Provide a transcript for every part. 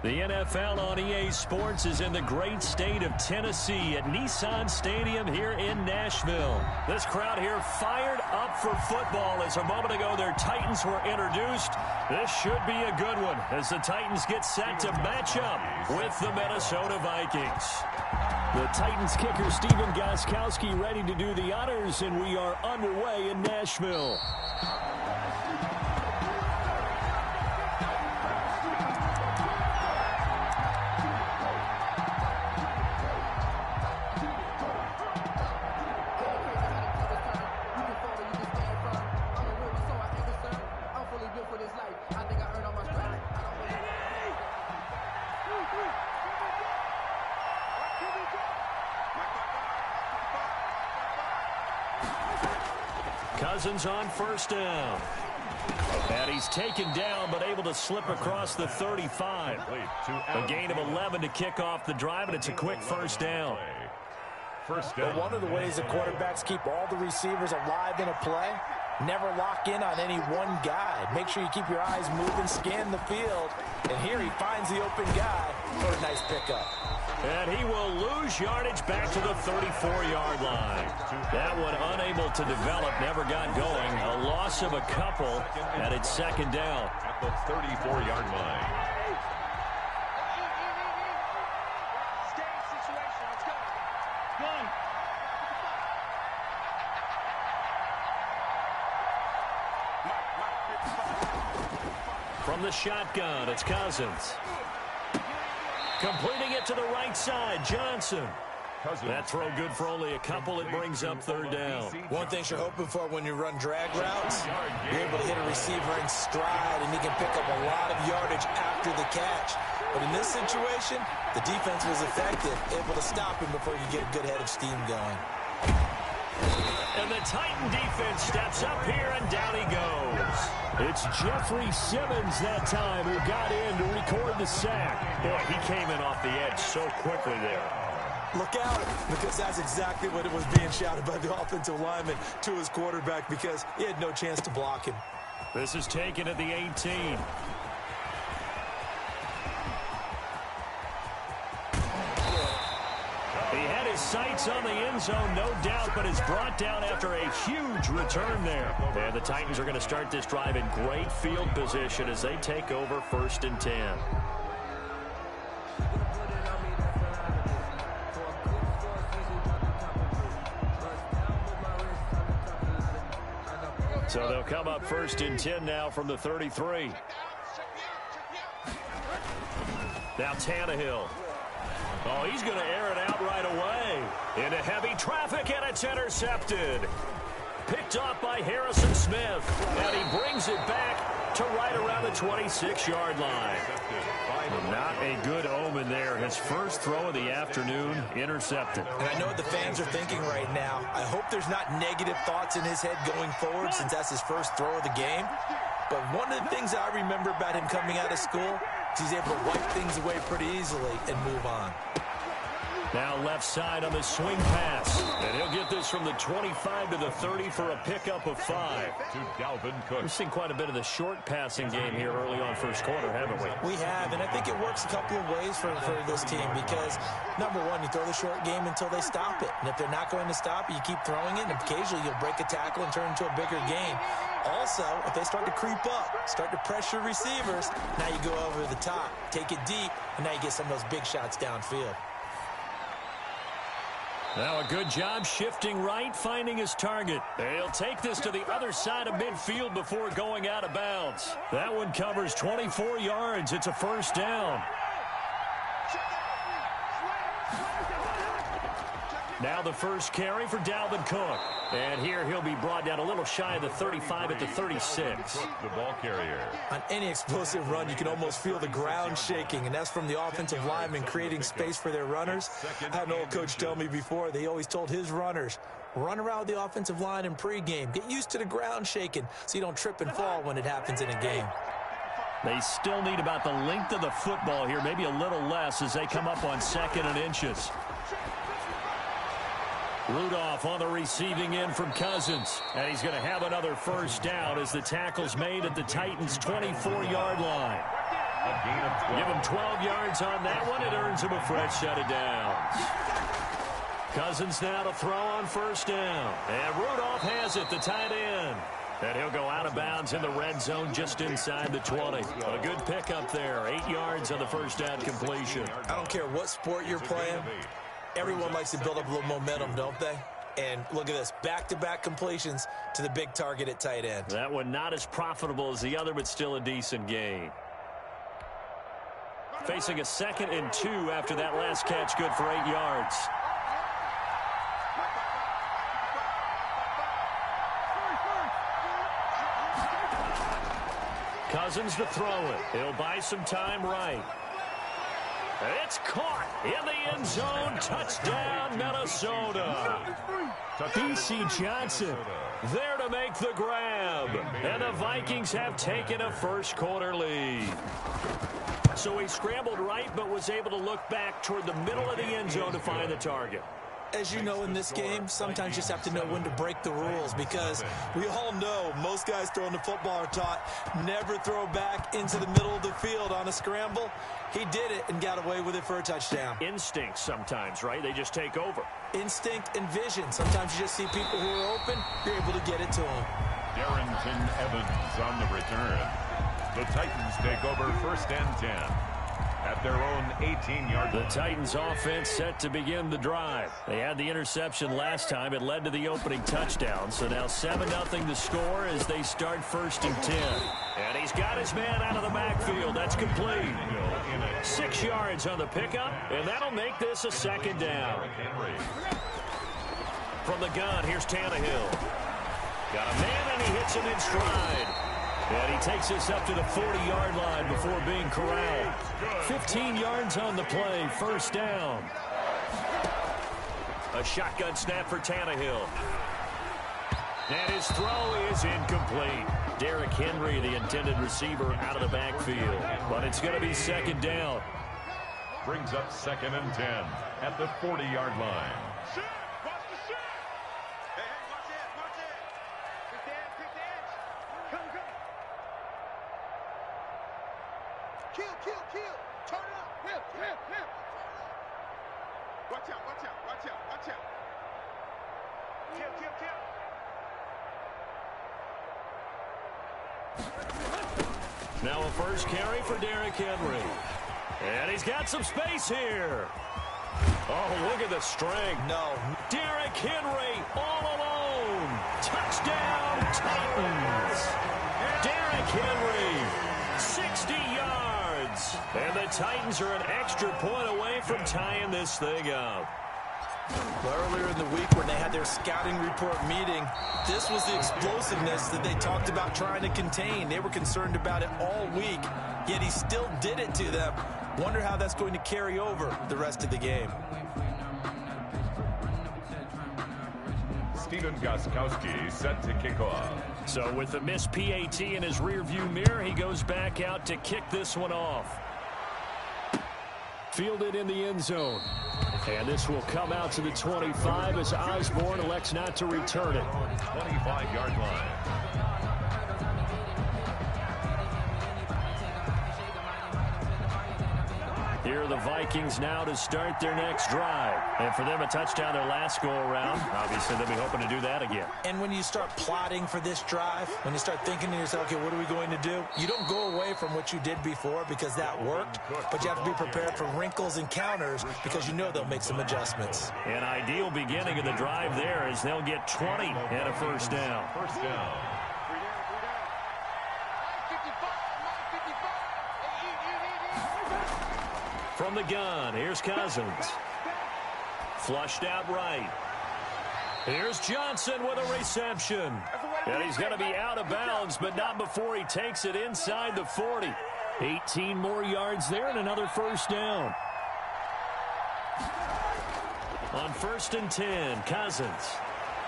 The NFL on EA Sports is in the great state of Tennessee at Nissan Stadium here in Nashville. This crowd here fired up for football as a moment ago their Titans were introduced. This should be a good one as the Titans get set to match up with the Minnesota Vikings. The Titans kicker Stephen Gostkowski ready to do the honors, and we are underway in Nashville. Cousins on first down. And he's taken down but able to slip across the 35. A gain of 11 to kick off the drive, and it's a quick first down. Well, one of the ways the quarterbacks keep all the receivers alive in a play, never lock in on any one guy. Make sure you keep your eyes moving, scan the field. And here he finds the open guy for a nice pickup. And he will lose yardage back to the 34-yard line. That one unable to develop, never got going. A loss of a couple, and it's second down. At the 34-yard line. Situation, let's go. Gun. From the shotgun, it's Cousins. Completing it to the right side, Johnson. That throw good for only a couple. It brings up third down. One thing you're hoping for when you run drag routes, you're able to hit a receiver in stride, and he can pick up a lot of yardage after the catch. But in this situation, the defense was effective, able to stop him before you get a good head of steam going. And the Titan defense steps up here, and down he goes. It's Jeffrey Simmons that time who got in to record the sack. Boy, he came in off the edge so quickly there. Look out, because that's exactly what it was being shouted by the offensive lineman to his quarterback, because he had no chance to block him. This is taken at the 18. He had his sights on the end zone, no doubt, but is brought down after a huge return there. And the Titans are going to start this drive in great field position as they take over 1st and 10. So they'll come up 1st and 10 now from the 33. Now Tannehill. Oh, he's going to air it out right away. Into heavy traffic, and it's intercepted. Picked off by Harrison Smith. And he brings it back to right around the 26-yard line. Not a good omen there. His first throw of the afternoon, intercepted. And I know what the fans are thinking right now. I hope there's not negative thoughts in his head going forward, since that's his first throw of the game. But one of the things I remember about him coming out of school is he's able to wipe things away pretty easily and move on. Now left side on the swing pass. And he'll get this from the 25 to the 30 for a pickup of 5. To Dalvin Cook. We've seen quite a bit of the short passing game here early on first quarter, haven't we? We have, and I think it works a couple of ways for this team because, number one, you throw the short game until they stop it. And if they're not going to stop it, you keep throwing it, and occasionally you'll break a tackle and turn into a bigger game. Also, if they start to creep up, start to pressure receivers, now you go over the top, take it deep, and now you get some of those big shots downfield. Now a good job shifting right, finding his target. They'll take this to the other side of midfield before going out of bounds. That one covers 24 yards. It's a first down. Now the first carry for Dalvin Cook. And here he'll be brought down a little shy of the 35 at the 36. The ball carrier. On any explosive run, you can almost feel the ground shaking, and that's from the offensive linemen creating space for their runners. I had an old coach tell me before, they always told his runners, run around the offensive line in pregame. Get used to the ground shaking so you don't trip and fall when it happens in a game. They still need about the length of the football here, maybe a little less as they come up on 2nd and inches. Rudolph on the receiving end from Cousins. And he's going to have another first down as the tackle's made at the Titans' 24-yard line. A gain of 12. Give him 12 yards on that one. It earns him a fresh set of downs. Cousins now to throw on first down. And Rudolph has it, the tight end. And he'll go out of bounds in the red zone just inside the 20. A good pickup there. 8 yards on the first down completion. I don't care what sport you're playing. Everyone likes to build up a little momentum, don't they? And look at this, back-to-back completions to the big target at tight end. That one not as profitable as the other, but still a decent gain. Facing a 2nd and 2 after that last catch, good for 8 yards. Cousins to throw it. He'll buy some time right. It's caught in the end zone. Touchdown, Minnesota. B.C. Johnson there to make the grab. And the Vikings have taken a first-quarter lead. So he scrambled right, but was able to look back toward the middle of the end zone to find the target. As you know, in this game, sometimes you just have to know when to break the rules, because we all know most guys throwing the football are taught never throw back into the middle of the field on a scramble. He did it and got away with it for a touchdown. Instinct sometimes, right? They just take over. Instinct and vision. Sometimes you just see people who are open, you're able to get it to them. Darrington Evans on the return. The Titans take over 1st and 10. At their own 18-yard line. The Titans offense set to begin the drive. They had the interception last time. It led to the opening touchdown. So now 7-0 to score as they start 1st and 10. And he's got his man out of the backfield. That's complete. 6 yards on the pickup, and that'll make this a 2nd down. From the gun, here's Tannehill. Got a man, and he hits him in stride. And he takes us up to the 40-yard line before being corralled. 15 yards on the play, 1st down. A shotgun snap for Tannehill. And his throw is incomplete. Derrick Henry, the intended receiver, out of the backfield. But it's going to be 2nd down. Brings up 2nd and 10 at the 40-yard line. Now a first carry for Derrick Henry. And he's got some space here. Oh, look at the strength. No. Derrick Henry all alone. Touchdown, Titans. Derrick Henry, 60 yards. And the Titans are an extra point away from tying this thing up. Well, earlier in the week when they had their scouting report meeting, this was the explosiveness that they talked about trying to contain. They were concerned about it all week, yet he still did it to them. Wonder how that's going to carry over the rest of the game. Steven Gostkowski set to kick off. So with the missed PAT in his rearview mirror, he goes back out to kick this one off. Fielded in the end zone. And this will come out to the 25 as Osborne elects not to return it. 25-yard line. Here are the Vikings now to start their next drive. And for them, a touchdown their last go-around. Obviously, they'll be hoping to do that again. And when you start plotting for this drive, when you start thinking to yourself, okay, what are we going to do? You don't go away from what you did before because that worked, but you have to be prepared for wrinkles and counters because you know they'll make some adjustments. An ideal beginning of the drive there is they'll get 20 and a first down. First down. From the gun, here's Cousins. Flushed out right. Here's Johnson with a reception. And he's going to be out of bounds, but not before he takes it inside the 40. 18 more yards there and another first down. On 1st and 10, Cousins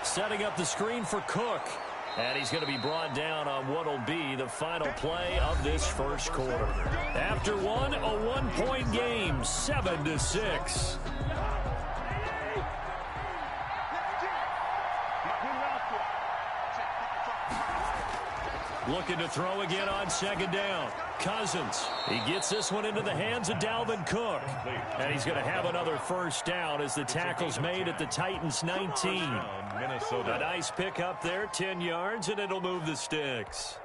setting up the screen for Cook. And he's going to be brought down on what will be the final play of this first quarter. After one, a 1-point game, 7-6. Looking to throw again on second down. Cousins. He gets this one into the hands of Dalvin Cook. And he's going to have another first down as the tackle's made at the Titans 19. A nice pick up there, 10 yards, and it'll move the sticks.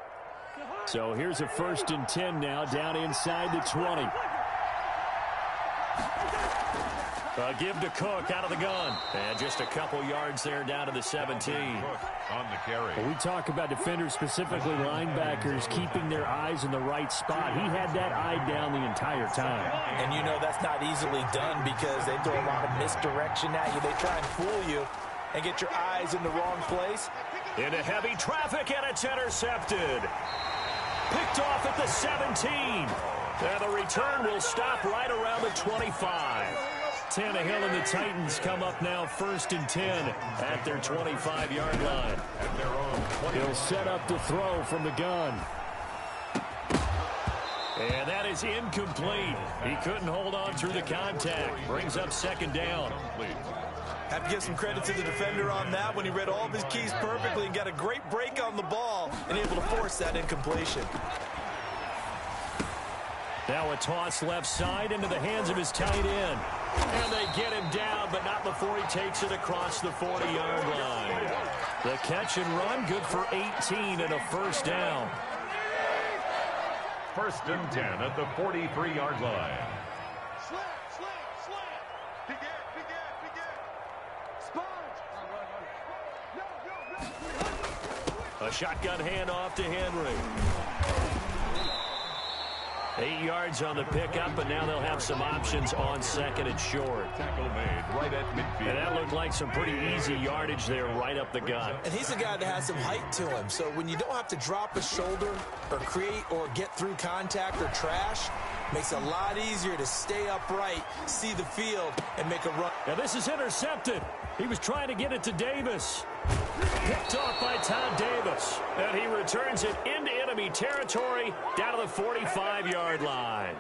So here's a 1st and 10 now, down inside the 20. Give to Cook out of the gun. And just a couple yards there down to the 17. On the carry. Well, we talk about defenders, specifically linebackers, keeping their eyes in the right spot. He had that eye down the entire time. And you know that's not easily done because they throw a lot of misdirection at you. They try and fool you and get your eyes in the wrong place. Into heavy traffic, and it's intercepted. Picked off at the 17. And the return will stop right around the 25. Tannehill and the Titans come up now 1st and 10 at their 25-yard line. He'll set up to throw from the gun. And that is incomplete. He couldn't hold on through the contact. Brings up 2nd down. Have to give some credit to the defender on that when he read all of his keys perfectly and got a great break on the ball and able to force that incompletion. Now a toss left side into the hands of his tight end. And they get him down, but not before he takes it across the 40-yard line. The catch and run, good for 18 and a first down. 1st and 10 at the 43-yard line. A shotgun handoff to Henry. 8 yards on the pickup, but now they'll have some options on 2nd and short. Tackle made right at midfield. And that looked like some pretty easy yardage there right up the gut. And he's a guy that has some height to him, so when you don't have to drop a shoulder or create or get through contact or trash, makes it a lot easier to stay upright, see the field, and make a run. Now this is intercepted. He was trying to get it to Davis. Picked off by Todd Davis. And he returns it into enemy territory down to the 45-yard line.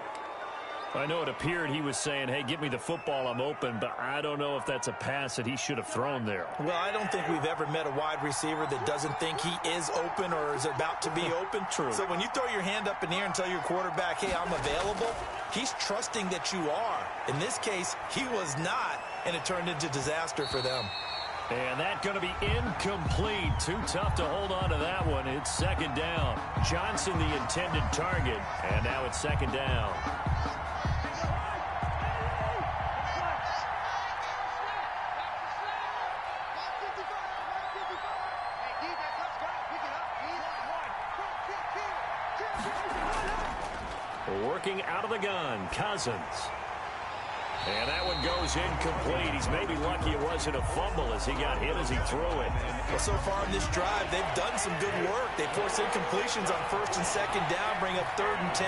I know it appeared he was saying, hey, get me the football, I'm open, but I don't know if that's a pass that he should have thrown there. Well, I don't think we've ever met a wide receiver that doesn't think he is open or is about to be open. True. So when you throw your hand up in the air and tell your quarterback, hey, I'm available, he's trusting that you are. In this case, he was not, and it turned into disaster for them. And that's going to be incomplete. Too tough to hold on to that one. It's 2nd down. Johnson the intended target, and now it's 2nd down. Working out of the gun, Cousins. And that one goes incomplete. He's maybe lucky it wasn't a fumble as he got hit as he threw it. Well, so far in this drive, they've done some good work. They force incompletions on 1st and 2nd down, bring up 3rd and 10.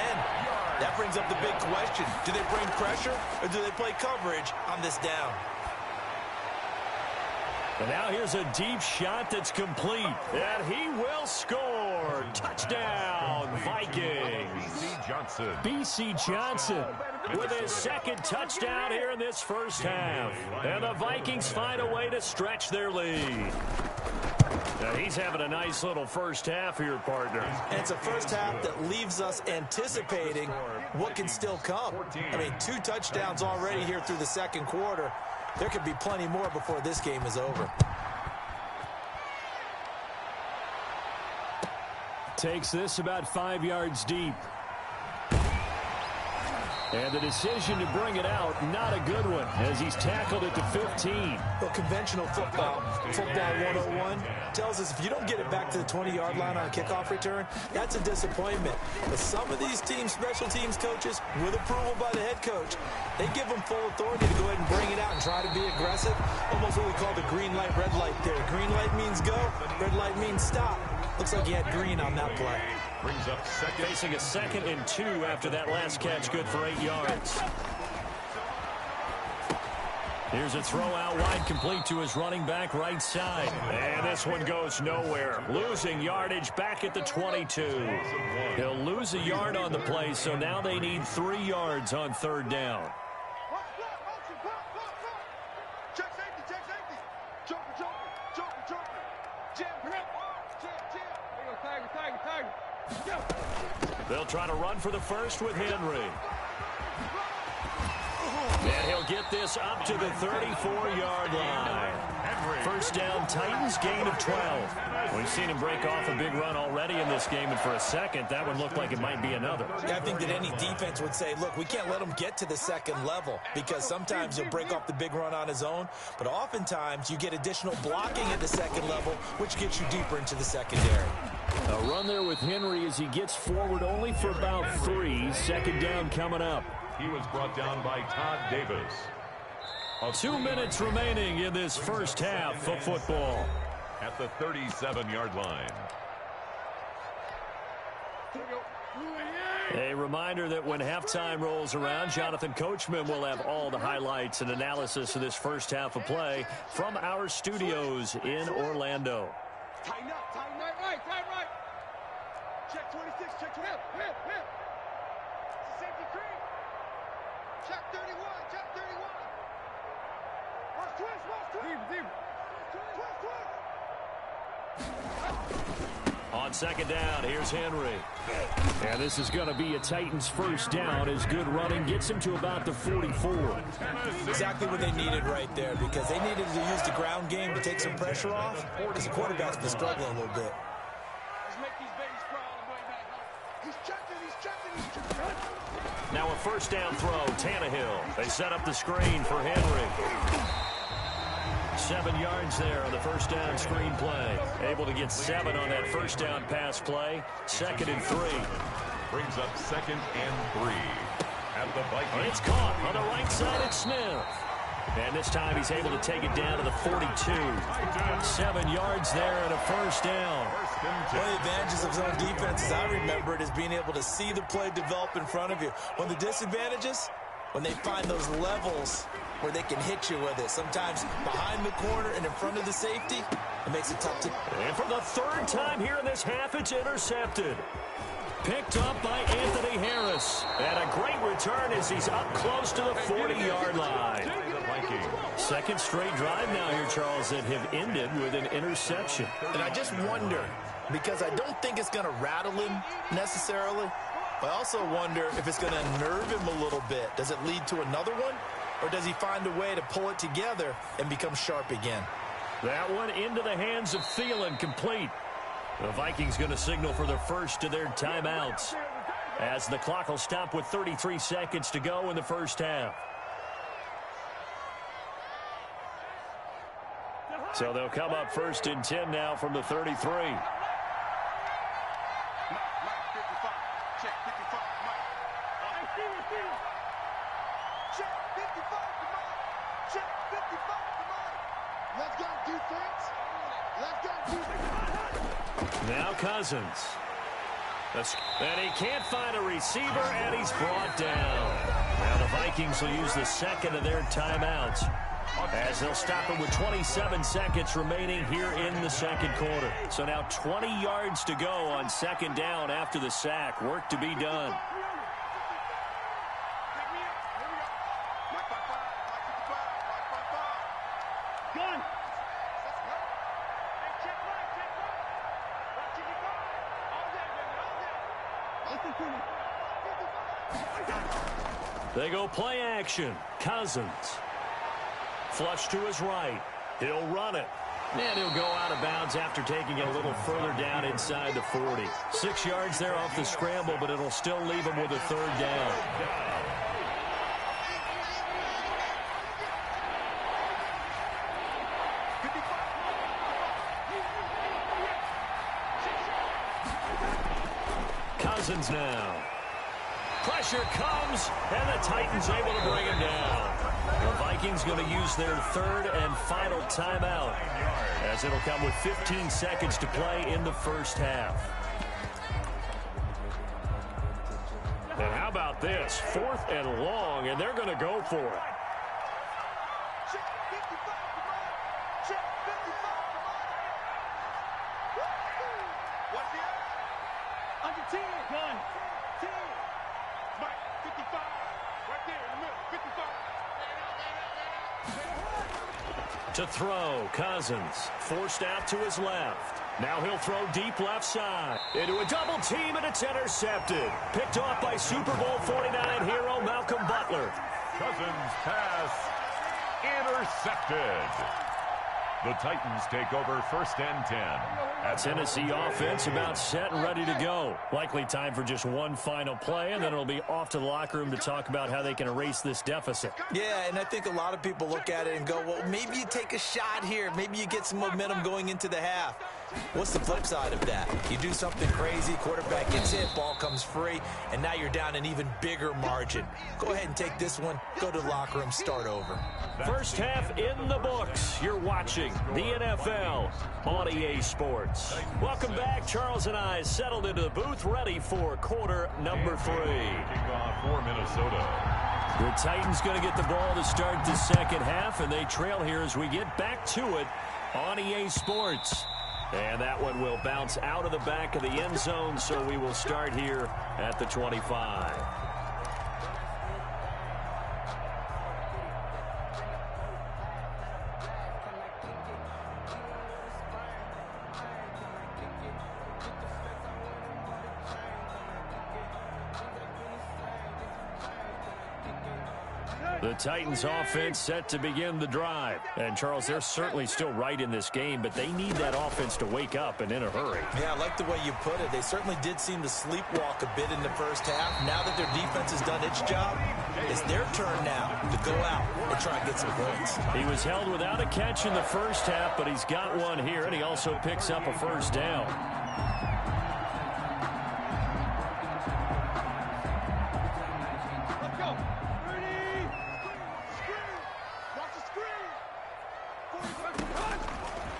That brings up the big question. Do they bring pressure or do they play coverage on this down? And now here's a deep shot that's complete. And he will score. Touchdown, Vikings. B.C. Johnson with his 2nd touchdown here in this first half. And the Vikings find a way to stretch their lead. Now he's having a nice little first half here, partner. And it's a first half that leaves us anticipating what can still come. I mean, 2 touchdowns already here through the 2nd quarter. There could be plenty more before this game is over. Takes this about 5 yards deep. And the decision to bring it out, not a good one, as he's tackled at the 15. Well, conventional football 101, tells us if you don't get it back to the 20-yard line on a kickoff return, that's a disappointment. But some of these teams, special teams coaches, with approval by the head coach, they give them full authority to go ahead and bring it out and try to be aggressive. Almost what we call the green light, red light theory. Green light means go, red light means stop. Looks like he had green on that play. Brings up 2nd. Facing a 2nd and 2 after that last catch, good for 8 yards. Here's a throw out wide, complete to his running back right side. And this one goes nowhere. Losing yardage back at the 22. He'll lose a yard on the play, so now they need 3 yards on 3rd down. Check safety. Jumper. Jam. There you go, Tiger. They'll try to run for the first with Henry. And he'll get this up to the 34-yard line. First down, Titans, gain of 12. We've seen him break off a big run already in this game, and for a second, that one looked like it might be another. Yeah, I think that any defense would say, look, we can't let him get to the second level, because sometimes he'll break off the big run on his own, but oftentimes you get additional blocking at the second level, which gets you deeper into the secondary. A run there with Henry as he gets forward only for about 3. Second down coming up. He was brought down by Todd Davis. 2 minutes remaining in this first half of football. At the 37-yard line. A reminder that when halftime rolls around, Jonathan Coachman will have all the highlights and analysis of this first half of play from our studios in Orlando. Tighten up, tighten right. Check 26, check 12. Hip. It's a safety cream. Check 31, check 31. Watch twist. Deep. Twist. On second down, here's Henry. And this is going to be a Titans first down as good running gets him to about the 44. Exactly what they needed right there, because they needed to use the ground game to take some pressure off, because the quarterback's been struggling a little bit. Let's make these babies cry on the way back. He's checking. Now a first down throw, Tannehill. They set up the screen for Henry. 7 yards there on the first down screen play. Able to get 7 on that first down pass play. 2nd and 3. Brings up 2nd and 3. At the Vikings. It's caught on the right side at Smith. And this time he's able to take it down to the 42. 7 yards there and a first down. One of the advantages of zone defense, as I remember it, is being able to see the play develop in front of you. One of the disadvantages, when they find those levels where they can hit you with it. Sometimes behind the corner and in front of the safety, it makes it tough to... And for the 3rd time here in this half, it's intercepted. Picked up by Anthony Harris. And a great return as he's up close to the 40-yard line. Second straight drive now here, Charles, that have ended with an interception. And I just wonder, because I don't think it's going to rattle him necessarily, but I also wonder if it's going to nerve him a little bit. Does it lead to another one? Or does he find a way to pull it together and become sharp again? That one into the hands of Thielen, complete. The Vikings going to signal for the first of their timeouts, as the clock will stop with 33 seconds to go in the first half. So they'll come up 1st and 10 now from the 33. Now Cousins. And he can't find a receiver, and he's brought down. Now the Vikings will use the 2nd of their timeouts, as they'll stop it with 27 seconds remaining here in the 2nd quarter. So now 20 yards to go on 2nd down after the sack. Work to be done. They go play action. Cousins. Flush to his right. He'll run it. And he'll go out of bounds after taking it a little further down inside the 40. 6 yards there off the scramble, but it'll still leave him with a 3rd down. Cousins now. Pressure comes, and the Titans able to bring him down. The Vikings going to use their 3rd and final timeout, as it'll come with 15 seconds to play in the first half. And how about this? 4th and long, and they're going to go for it. To throw, Cousins forced out to his left. Now he'll throw deep left side. Into a double team, and it's intercepted. Picked off by Super Bowl 49 hero Malcolm Butler. Cousins pass intercepted. The Titans take over 1st and 10. Tennessee offense about set and ready to go. Likely time for just one final play, and then it'll be off to the locker room to talk about how they can erase this deficit. Yeah, and I think a lot of people look at it and go, well, maybe you take a shot here. Maybe you get some momentum going into the half. What's the flip side of that? You do something crazy, quarterback gets hit, ball comes free, and now you're down an even bigger margin. Go ahead and take this one, go to the locker room, start over. First half in the books. You're watching the NFL on EA Sports. Welcome back. Charles and I settled into the booth, ready for quarter number 3. Kickoff for Minnesota. The Titans going to get the ball to start the second half, and they trail here as we get back to it on EA Sports. And that one will bounce out of the back of the end zone, so we will start here at the 25. The Titans offense set to begin the drive. And, Charles, they're certainly still right in this game, but they need that offense to wake up and in a hurry. Yeah, I like the way you put it. They certainly did seem to sleepwalk a bit in the first half. Now that their defense has done its job, it's their turn now to go out and try and get some points. He was held without a catch in the first half, but he's got one here, and he also picks up a first down.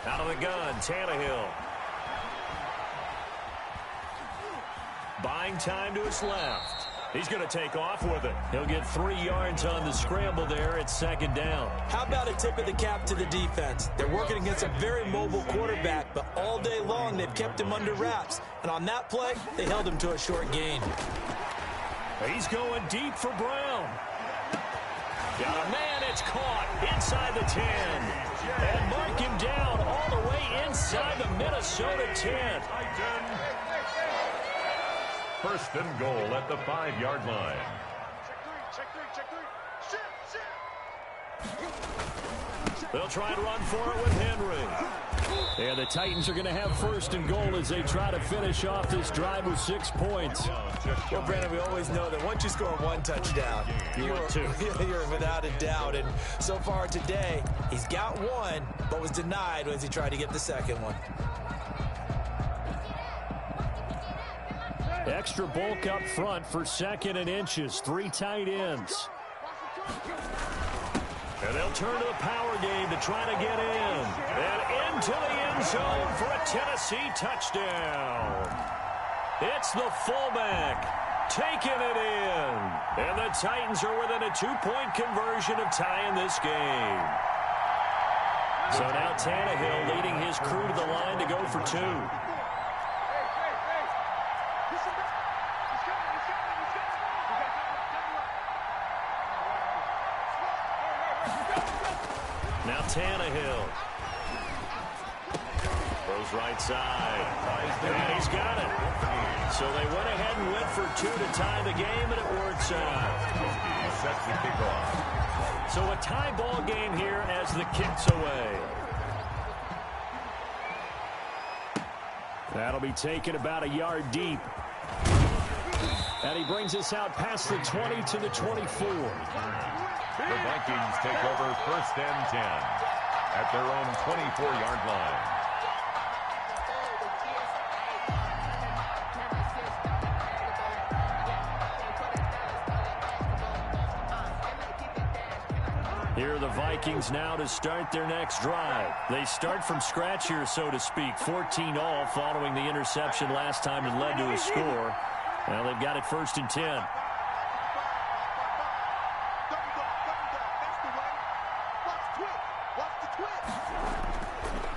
Out of the gun, Tannehill. Buying time to his left. He's going to take off with it. He'll get 3 yards on the scramble there at second down. How about a tip of the cap to the defense? They're working against a very mobile quarterback, but all day long they've kept him under wraps. And on that play, they held him to a short gain. He's going deep for Brown. Got a man, it's caught inside the 10. And mark him down all the way inside the Minnesota 10. 1st and goal at the 5-yard line. They'll try and run for it with Henry. And the Titans are going to have 1st and goal as they try to finish off this drive with 6 points. Well, Brandon, we always know that once you score 1 touchdown, you're without a doubt. And so far today, he's got 1, but was denied as he tried to get the second one. Extra bulk up front for 2nd and inches. 3 tight ends. And they'll turn to the power game to try to get in. And into the end zone for a Tennessee touchdown. It's the fullback taking it in. And the Titans are within a 2-point conversion of tying this game. So now Tannehill leading his crew to the line to go for 2. Now Tannehill. Throws right side. And he's got it. So they went ahead and went for 2 to tie the game, and it works out. Sets the kickoff. So a tie ball game here as the kick's away. That'll be taken about a yard deep. And he brings us out past the 20 to the 24. The Vikings take over 1st and 10 at their own 24-yard line. Here are the Vikings now to start their next drive. They start from scratch here, so to speak. 14-all following the interception last time that led to a score. Well, they've got it 1st and 10.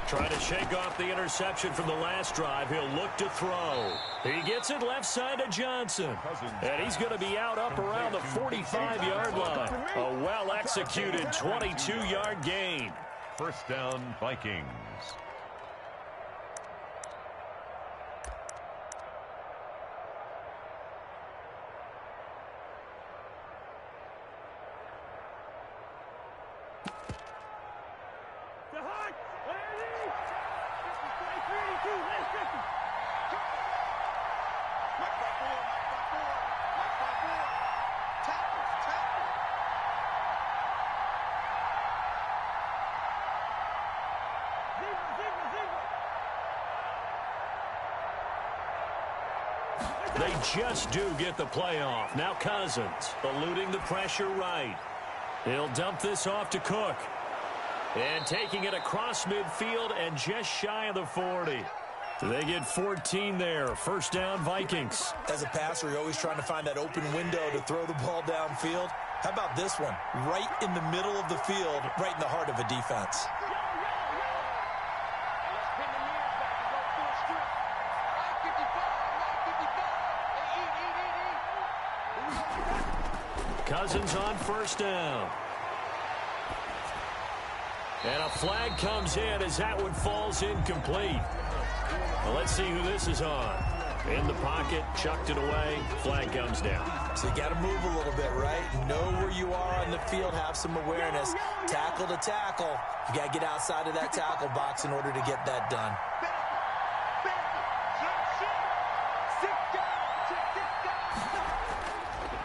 Trying to shake off the interception from the last drive. He'll look to throw. He gets it left side to Johnson. And he's going to be out up around the 45-yard line. A well-executed 22-yard gain. 1st down, Vikings. They just do get the playoff. Now Cousins eluding the pressure right. He'll dump this off to Cook. And taking it across midfield and just shy of the 40. They get 14 there. First down, Vikings. As a passer, you're always trying to find that open window to throw the ball downfield. How about this one? Right in the middle of the field, right in the heart of a defense. Cousins on first down. And a flag comes in as that one falls incomplete. Well, let's see who this is on. In the pocket, chucked it away, flag comes down. So you got to move a little bit, right? Know where you are on the field, have some awareness. Tackle to tackle. You got to get outside of that tackle box in order to get that done.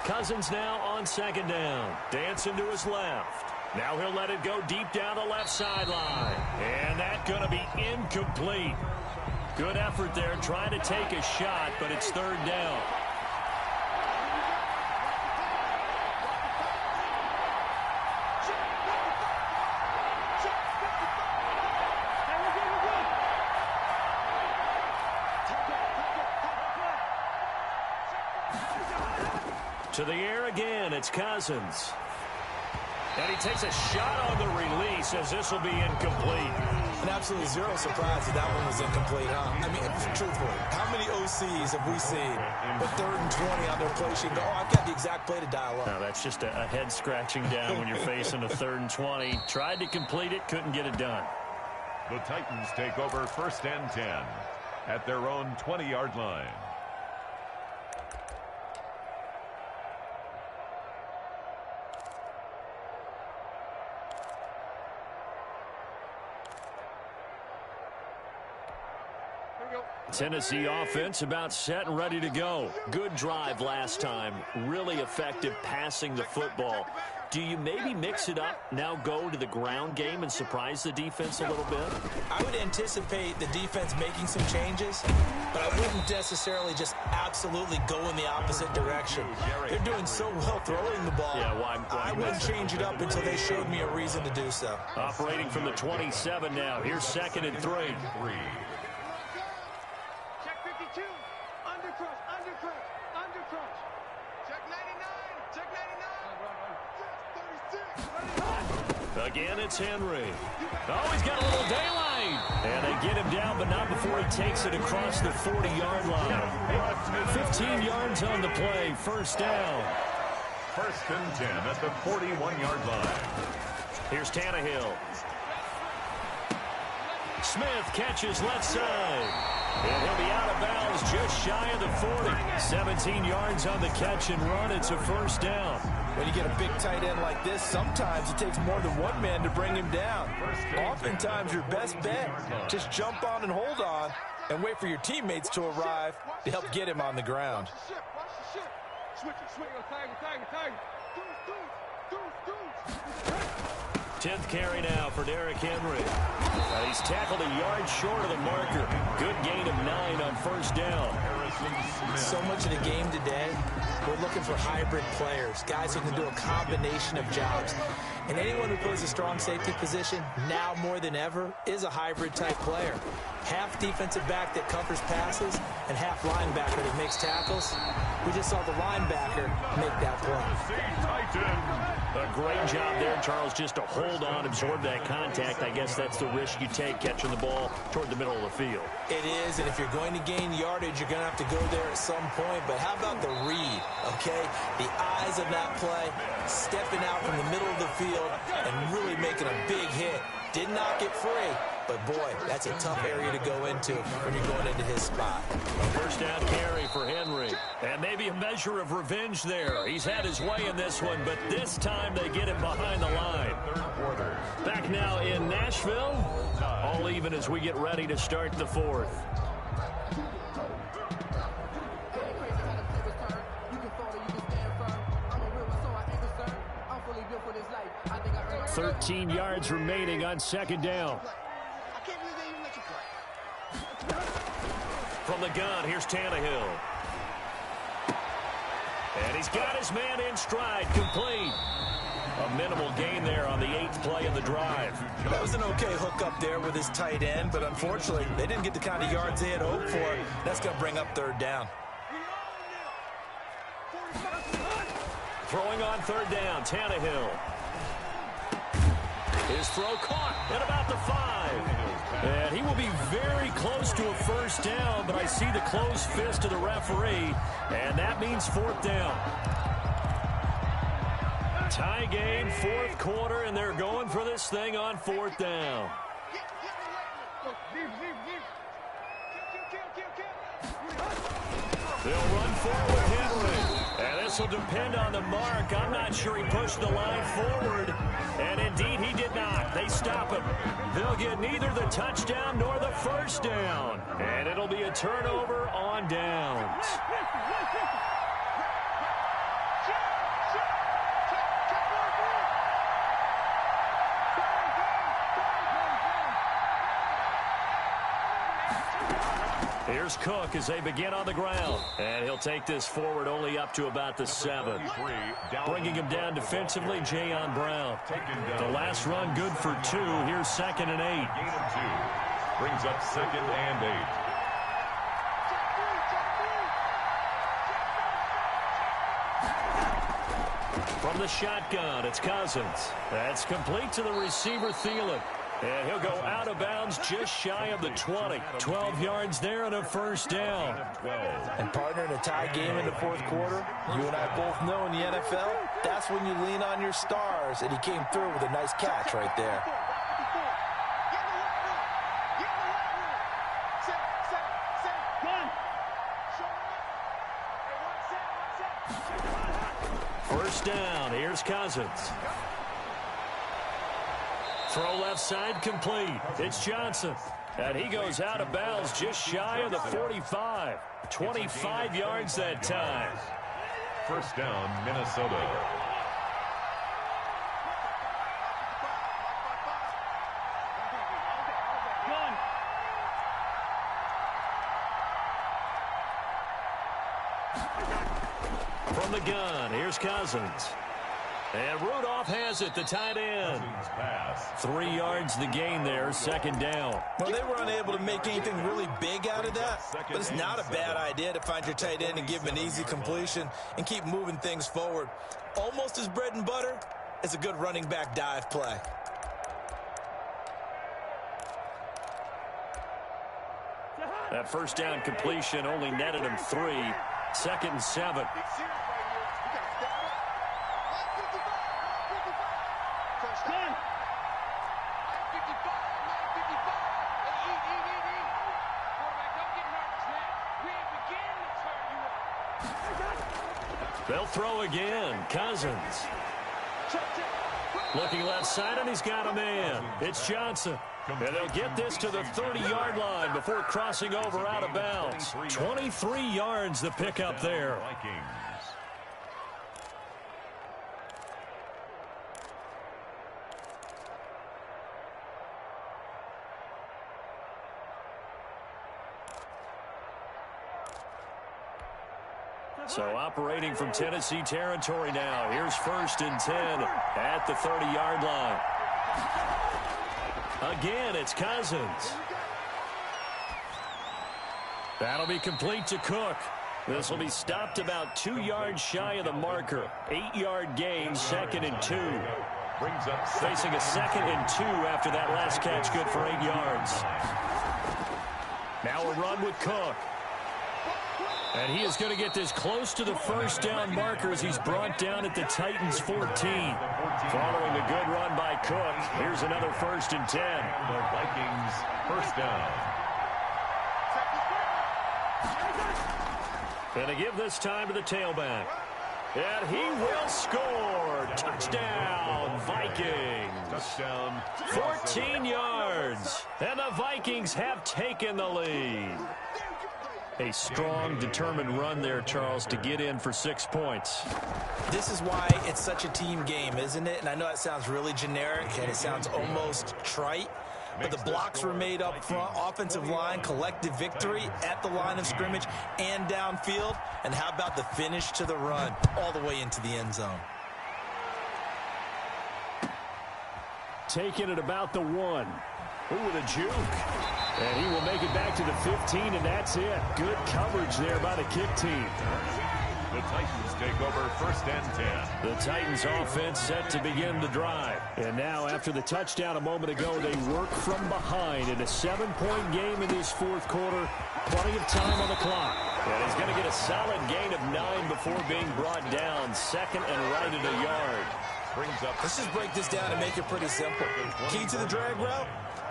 Cousins now on second down. Dancing to his left. Now he'll let it go deep down the left sideline. And that's going to be incomplete. Good effort there trying to take a shot, but it's third down. To the air again, it's Cousins. And he takes a shot on the release as this will be incomplete. And absolutely zero surprise that one was incomplete, huh? I mean, truthfully, how many OCs have we seen with 3rd and 20 on their play sheet? Oh, I've got the exact play to dial up. No, that's just a head scratching down when you're facing a 3rd and 20. Tried to complete it, couldn't get it done. The Titans take over 1st and 10 at their own 20-yard line. Tennessee offense about set and ready to go. Good drive last time. Really effective passing the football. Do you maybe mix it up, now go to the ground game and surprise the defense a little bit? I would anticipate the defense making some changes, but I wouldn't necessarily just absolutely go in the opposite direction. They're doing so well throwing the ball. Yeah, why I wouldn't change it up until they showed me a reason to do so. Operating from the 27 now. Here's 2nd and 3. Again, it's Henry. Oh, he's got a little daylight. And they get him down, but not before he takes it across the 40-yard line. 15 yards on the play. First down. 1st and 10 at the 41-yard line. Here's Tannehill. Smith catches left side. And he'll be out of bounds just shy of the 40. 17 yards on the catch and run. It's a first down. When you get a big tight end like this, sometimes it takes more than one man to bring him down. Oftentimes, your best bet, just jump on and hold on and wait for your teammates to arrive to help get him on the ground. 10th carry now for Derrick Henry. He's tackled a yard short of the marker. Good gain of 9 on first down. So much of the game today, we're looking for hybrid players, guys who can do a combination of jobs. And anyone who plays a strong safety position, now more than ever, is a hybrid type player. Half defensive back that covers passes and half linebacker that makes tackles. We just saw the linebacker make that play. A great job there, Charles, just to hold on, absorb that contact. I guess that's the risk you take, catching the ball toward the middle of the field. It is, and if you're going to gain yardage, you're going to have to go there at some point. But how about the read, okay? The eyes of that play, stepping out from the middle of the field and really making a big hit. Did not get free, but boy, that's a tough area to go into when you're going into his spot. First down carry for Henry. And maybe a measure of revenge there. He's had his way in this one, but this time they get him behind the line. Back now in Nashville. All even as we get ready to start the 4th. 13 yards remaining on second down. From the gun, here's Tannehill. And he's got his man in stride, complete. A minimal gain there on the 8th play of the drive. That was an okay hook up there with his tight end, but unfortunately, they didn't get the kind of yards they had hoped for. That's going to bring up 3rd down. Throwing on 3rd down, Tannehill. His throw caught at about the 5. And he will be very close to a 1st down, but I see the closed fist of the referee, and that means 4th down. Tie game, 4th quarter, and they're going for this thing on 4th down. They'll run forward with Henry. And this will depend on the mark. I'm not sure he pushed the line forward. And indeed, he did not. They stop him. They'll get neither the touchdown nor the 1st down. And it'll be a turnover on downs. Here's Cook as they begin on the ground. And he'll take this forward only up to about the 7. Bringing him down defensively, Jayon Brown. The last run good for 2. Here's 2nd and 8. Gain of 2. Brings up 2nd and 8. From the shotgun, it's Cousins. That's complete to the receiver, Thielen. And he'll go out of bounds just shy of the 20. 12 yards there and a 1st down. And partner, in a tie game in the 4th quarter, you and I both know in the NFL, that's when you lean on your stars. And he came through with a nice catch right there. First down, here's Cousins. Throw left side complete. It's Johnson. And he goes out of bounds just shy of the 45. 25 yards that time. First down, Minnesota. From the gun, here's Cousins. And Rudolph has it, the tight end. 3 yards the gain there, 2nd down. Well, they were unable to make anything really big out of that, but it's not a bad idea to find your tight end and give him an easy completion and keep moving things forward. Almost as bread and butter as a good running back dive play. That 1st down completion only netted him 3. 2nd and 7. They'll throw again. Cousins. Looking left side, and he's got a man. It's Johnson. And they'll get this to the 30-yard line before crossing over out of bounds. 23 yards the pickup there. So operating from Tennessee territory now. Here's 1st and 10 at the 30-yard line. Again, it's Cousins. That'll be complete to Cook. This will be stopped about 2 yards shy of the marker. 8-yard gain, 2nd and 2. Facing a 2nd and 2 after that last catch, good for 8 yards. Now a run with Cook. And he is going to get this close to the 1st down marker as he's brought down at the Titans 14. Following a good run by Cook, here's another 1st and 10. The Vikings 1st down. And to give this time to the tailback. And he will score. Touchdown, Vikings. Touchdown. 14 yards. And the Vikings have taken the lead. A strong, determined run there, Charles, to get in for 6 points. This is why it's such a team game, isn't it? And I know it sounds really generic and it sounds almost trite, but the blocks were made up front. Offensive line, collective victory at the line of scrimmage and downfield. And how about the finish to the run all the way into the end zone? Taking it about the 1. Ooh, with a juke. And he will make it back to the 15, and that's it. Good coverage there by the kick team. The Titans take over 1st and 10. The Titans offense set to begin the drive. And now after the touchdown a moment ago, they work from behind in a 7-point game in this 4th quarter. Plenty of time on the clock. And he's going to get a solid gain of 9 before being brought down. 2nd and right at a yard. Let's just break this down and make it pretty simple. Key to the drag route,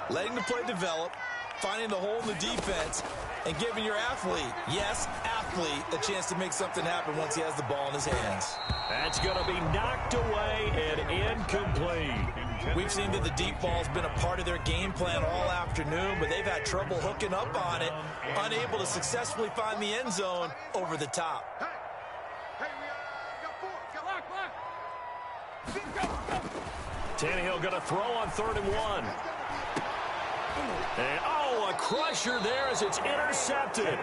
letting the play develop, finding the hole in the defense, and giving your athlete, yes, athlete, a chance to make something happen once he has the ball in his hands. That's going to be knocked away and incomplete. We've seen that the deep ball's been a part of their game plan all afternoon, but they've had trouble hooking up on it, unable to successfully find the end zone over the top. Tannehill going to throw on 3rd and 1. And, oh, a crusher there as it's intercepted.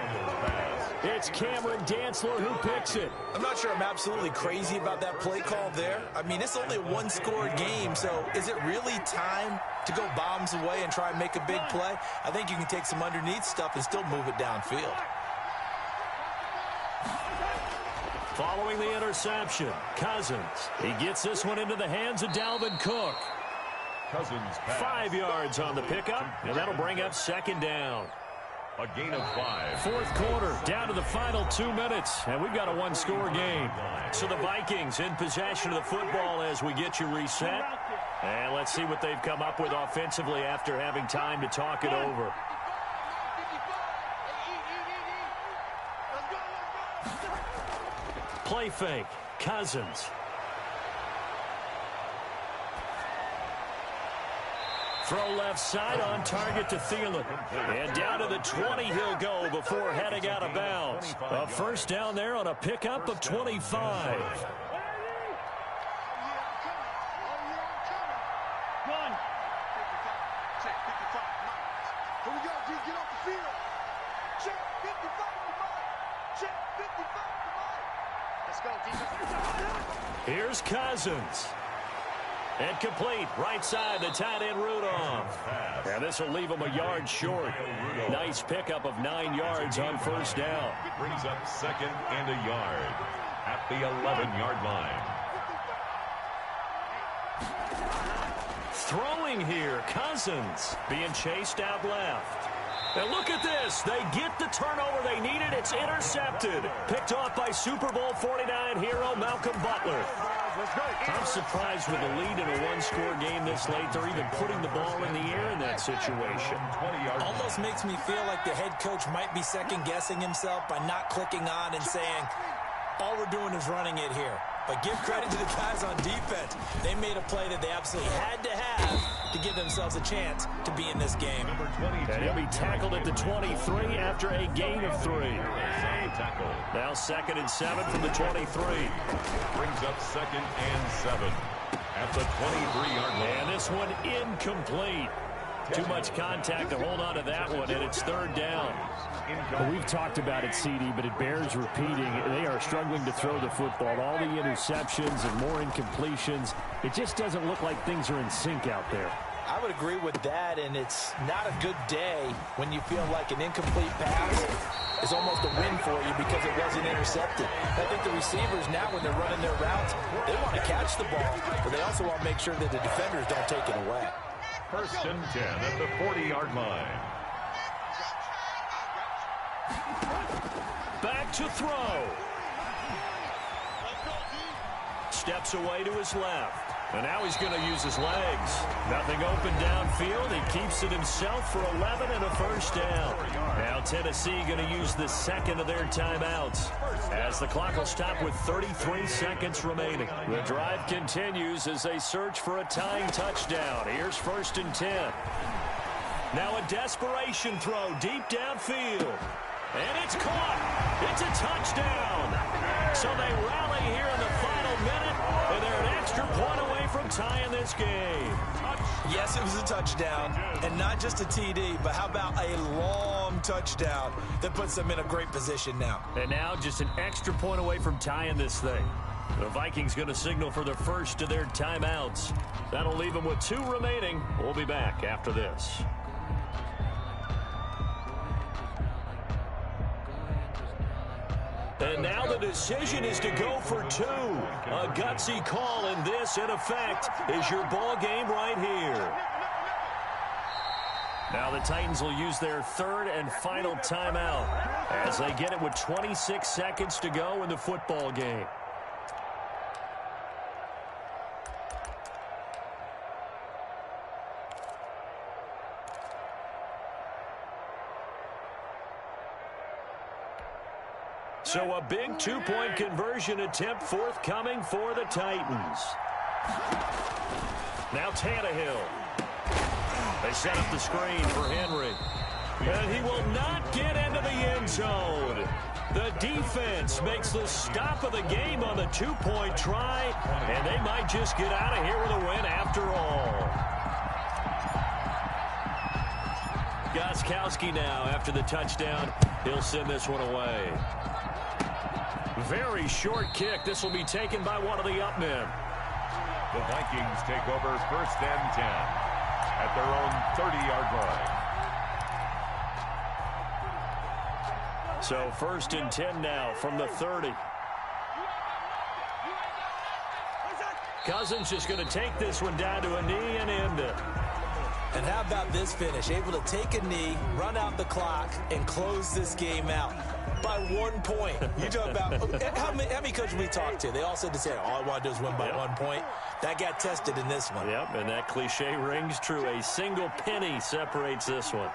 It's Cameron Dantzler who picks it. I'm not sure I'm absolutely crazy about that play call there. I mean, it's only a 1-score game, so is it really time to go bombs away and try and make a big play? I think you can take some underneath stuff and still move it downfield. Following the interception, Cousins. He gets this one into the hands of Dalvin Cook. Cousins pass. 5 yards on the pickup, and that'll bring up 2nd down. A gain of 5. 4th quarter, down to the final 2 minutes, and we've got a 1-score game. So the Vikings in possession of the football as we get you reset. And let's see what they've come up with offensively after having time to talk it over. Play fake, Cousins. Throw left side on target to Thielen. And down to the 20 he'll go before heading out of bounds. A 1st down there on a pickup of 25. Here's Cousins. And complete, right side, the tight end Rudolph. And this will leave him a yard short. Nice pickup of 9 yards on 1st down. Brings up 2nd and a yard at the 11-yard line. Throwing here, Cousins being chased out left. And look at this. They get the turnover they needed. It's intercepted. Picked off by Super Bowl 49 hero Malcolm Butler. I'm surprised with the lead in a 1-score game this late. They're even putting the ball in the air in that situation. Almost makes me feel like the head coach might be second-guessing himself by not clicking on and saying, all we're doing is running it here. But give credit to the guys on defense. They made a play that they absolutely had to have to give themselves a chance to be in this game. And he'll be tackled at the 23 after a gain of 3. Now 2nd and 7 from the 23. Brings up 2nd and 7 at the 23-yard line. And this one incomplete. Too much contact to hold on to that one, and it's 3rd down. Well, we've talked about it, CD, but it bears repeating. They are struggling to throw the football. All the interceptions and more incompletions. It just doesn't look like things are in sync out there. I would agree with that, and it's not a good day when you feel like an incomplete pass is almost a win for you because it wasn't intercepted. I think the receivers now, when they're running their routes, they want to catch the ball, but they also want to make sure that the defenders don't take it away. 1st and 10 at the 40-yard line. Back to throw. Steps away to his left. And now he's going to use his legs. Nothing open downfield. He keeps it himself for 11 and a 1st down. Now Tennessee going to use the 2nd of their timeouts as the clock will stop with 33 seconds remaining. The drive continues as they search for a tying touchdown. Here's 1st and 10. Now a desperation throw deep downfield. And it's caught. It's a touchdown. So they rally here in the final minute, and they're an extra point away from tie in this game. Yes, it was a touchdown, and not just a TD, but how about a long touchdown that puts them in a great position now. And now just an extra point away from tying this thing. The Vikings going to signal for the first of their timeouts. That'll leave them with 2 remaining. We'll be back after this. And now the decision is to go for 2. A gutsy call, and this, in effect, is your ball game right here. Now the Titans will use their 3rd and final timeout as they get it with 26 seconds to go in the football game. So a big 2-point conversion attempt forthcoming for the Titans. Now Tannehill. They set up the screen for Henry. And he will not get into the end zone. The defense makes the stop of the game on the 2-point try, and they might just get out of here with a win after all. Gostkowski now after the touchdown. He'll send this one away. Very short kick. This will be taken by one of the up men. The Vikings take over 1st and 10 at their own 30-yard line. So 1st and 10 now from the 30. Cousins just going to take this one down to a knee and end it. And how about this finish? Able to take a knee, run out the clock, and close this game out by 1 point. You talk about how many coaches we talked to? They all said the same. All I want to do is win by 1 point. That got tested in this one. Yep, and that cliche rings true. A single penny separates this one.